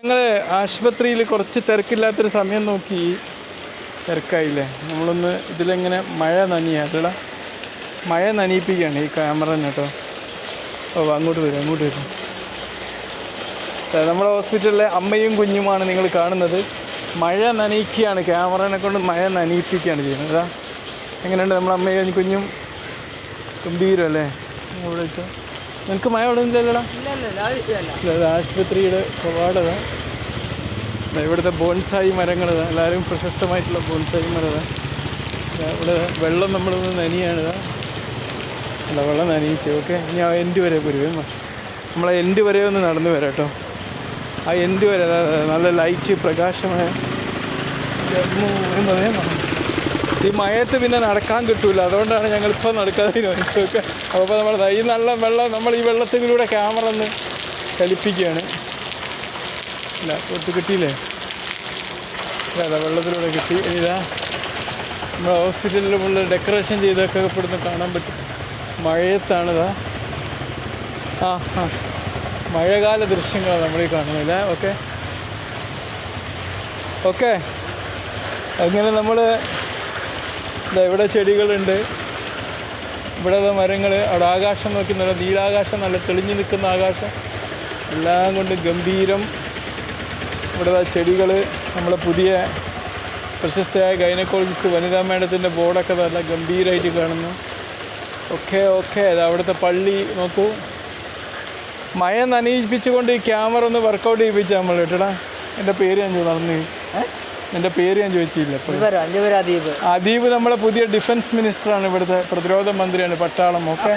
ഞങ്ങൾ ആശുപത്രിയിൽ കുറച്ച് തിരക്കില്ലാത്തൊരു സമയം നോക്കി തിരക്കായില്ലേ, നമ്മളൊന്ന് ഇതിലെങ്ങനെ മഴ നനയാ മഴ നനയിപ്പിക്കുകയാണ് ഈ ക്യാമറ തന്നെ കേട്ടോ. ഓ അങ്ങോട്ട് വരും നമ്മുടെ ഹോസ്പിറ്റലിലെ അമ്മയും കുഞ്ഞുമാണ് നിങ്ങൾ കാണുന്നത്. മഴ നനയിക്കുകയാണ്, ക്യാമറനെ കൊണ്ട് മഴ നനയിപ്പിക്കുകയാണ് ചെയ്യുന്നത്. അതാ എങ്ങനെയുണ്ട് നമ്മളെ അമ്മയും കുഞ്ഞും? ഗംഭീരം അല്ലേ? ഇവിടെ വെച്ചാൽ നിനക്ക് മഴ ഉള്ളതില്ലല്ലോടാ? ഇത് ആശുപത്രിയുടെ കവാടതാ. ഇവിടുത്തെ ബോൺസായി മരങ്ങളതാ, എല്ലാവരും പ്രശസ്തമായിട്ടുള്ള ബോൺസായി മരതാ. ഇവിടെ വെള്ളം നമ്മളൊന്ന് നനിയാണിതാ. അല്ല വെള്ളം നനയിച്ചു. ഓക്കെ, ഇനി ആ എൻഡ് വരെ വരുവേ. നമ്മളെ എൻഡ് വരെ ഒന്ന് നടന്നു വരാം കേട്ടോ. ആ എൻഡ് വരെ നല്ല ലൈറ്റ് പ്രകാശമായ. ഈ മഴയത്ത് പിന്നെ നടക്കാൻ കിട്ടൂല, അതുകൊണ്ടാണ് ഞങ്ങളിപ്പോൾ നടക്കാതെ തീരുമാനിച്ചതൊക്കെ. അപ്പോൾ നമ്മൾ ഈ നല്ല വെള്ളം, നമ്മൾ ഈ വെള്ളത്തിലൂടെ ക്യാമറ ഒന്ന് ചലിപ്പിക്കുകയാണ്. ഇല്ല ഒത്ത് കിട്ടിയില്ലേ? ഇല്ല വെള്ളത്തിലൂടെ കിട്ടി. ഇതാ നമ്മുടെ ഹോസ്പിറ്റലിൽ ഫുള്ള് ഡെക്കറേഷൻ ചെയ്തൊക്കെ ഇവിടുന്ന് കാണാൻ പറ്റും. മഴയത്താണിതാ. മഴകാല ദൃശ്യങ്ങളാണ് നമ്മളീ കാണുന്നില്ല. ഓക്കെ അങ്ങനെ നമ്മൾ ഇവിടെ ചെടികളുണ്ട്, ഇവിടെ മരങ്ങൾ, അവിടെ ആകാശം നോക്കി നല്ല നീലാകാശം, നല്ല തെളിഞ്ഞു നിൽക്കുന്ന ആകാശം, എല്ലാം കൊണ്ട് ഗംഭീരം. ഇവിടെ ചെടികൾ, നമ്മളെ പുതിയ പ്രശസ്തയായ ഗൈനക്കോളജിസ്റ്റ് വനിതാ മേഡത്തിൻ്റെ ബോർഡൊക്കെ നല്ല ഗംഭീരമായിട്ട് കാണുന്നു. ഓക്കെ അവിടുത്തെ പള്ളി നോക്കൂ. മഴ നനയിപ്പിച്ചുകൊണ്ട് ഈ ക്യാമറ ഒന്ന് വർക്കൗട്ട് ചെയ്യിപ്പിച്ചാൽ നമ്മൾ കേട്ടടാ. എൻ്റെ പേര് ഞാൻ നടന്നു, എൻ്റെ പേര് ഞാൻ ചോദിച്ചില്ല. അദീബ് നമ്മളെ പുതിയ ഡിഫൻസ് മിനിസ്റ്ററാണ്, ഇവിടുത്തെ പ്രതിരോധ മന്ത്രിയാണ്, പട്ടാളം. ഓക്കെ